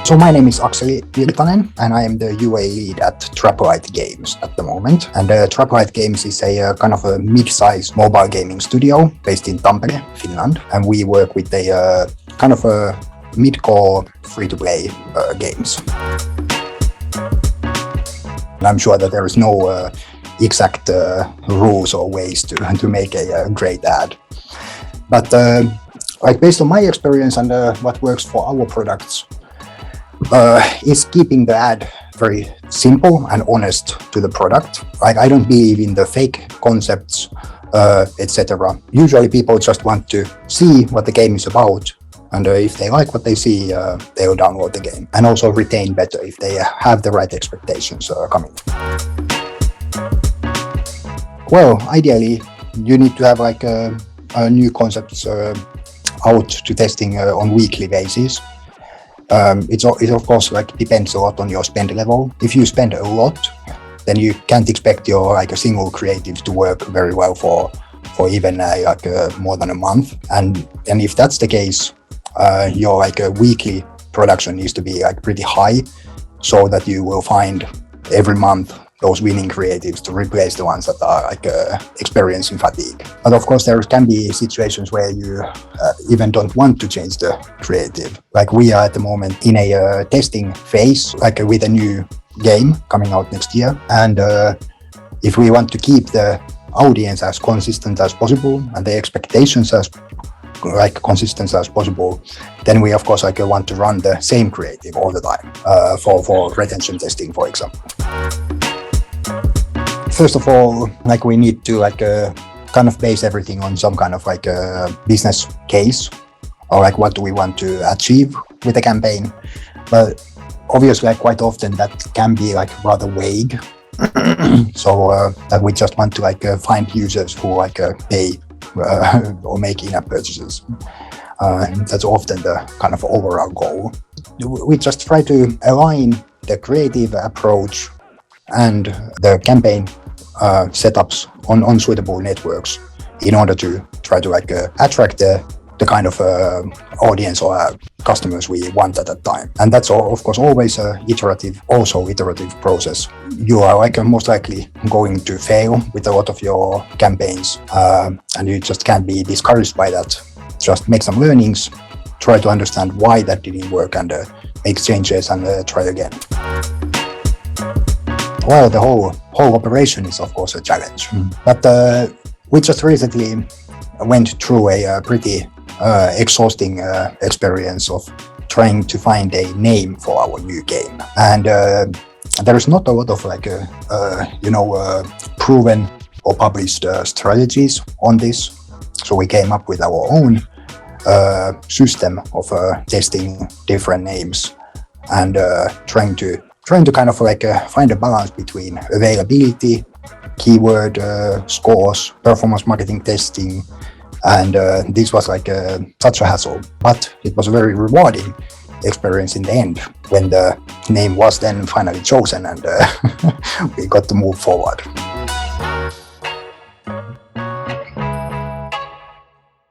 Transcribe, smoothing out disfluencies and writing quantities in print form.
So my name is Akseli Virtanen, and I am the UA lead at Traplight Games at the moment. And Traplight Games is a kind of a mid-size mobile gaming studio based in Tampere, Finland. And we work with a kind of a mid-core free-to-play games. And I'm sure that there is no exact rules or ways to make a great ad. But like based on my experience and what works for our products, is keeping the ad very simple and honest to the product. Like I don't believe in the fake concepts, etc. Usually people just want to see what the game is about, and if they like what they see, they'll download the game and also retain better if they have the right expectations coming. Well, ideally, you need to have like new concepts out to testing on weekly basis. It of course like depends a lot on your spend level. If you spend a lot, then you can't expect your like a single creative to work very well for even like more than a month. And if that's the case, your like a weekly production needs to be like pretty high, so that you will find every month those winning creatives to replace the ones that are like experiencing fatigue. But of course, there can be situations where you even don't want to change the creative. Like we are at the moment in a testing phase, like with a new game coming out next year. And if we want to keep the audience as consistent as possible and the expectations as like consistent as possible, then we of course like want to run the same creative all the time for retention testing, for example. First of all, like we need to like kind of base everything on some kind of like a business case, or like what do we want to achieve with the campaign. But obviously, like quite often that can be like rather vague. So that we just want to like find users who like pay or make in-app purchases. That's often the kind of overall goal. We just try to align the creative approach and the campaign setups on suitable networks in order to try to like attract the kind of audience or customers we want at that time. And that's of course always a iterative process. You are like most likely going to fail with a lot of your campaigns, and you just can't be discouraged by that. Just make some learnings, try to understand why that didn't work, and make changes and try again. Well, the whole operation is of course a challenge, but we just recently went through a pretty exhausting experience of trying to find a name for our new game, and there is not a lot of like proven or published strategies on this. So we came up with our own system of testing different names and trying to kind of like find a balance between availability, keyword scores, performance marketing testing, and this was like such a hassle, but it was a very rewarding experience in the end when the name was then finally chosen and we got to move forward.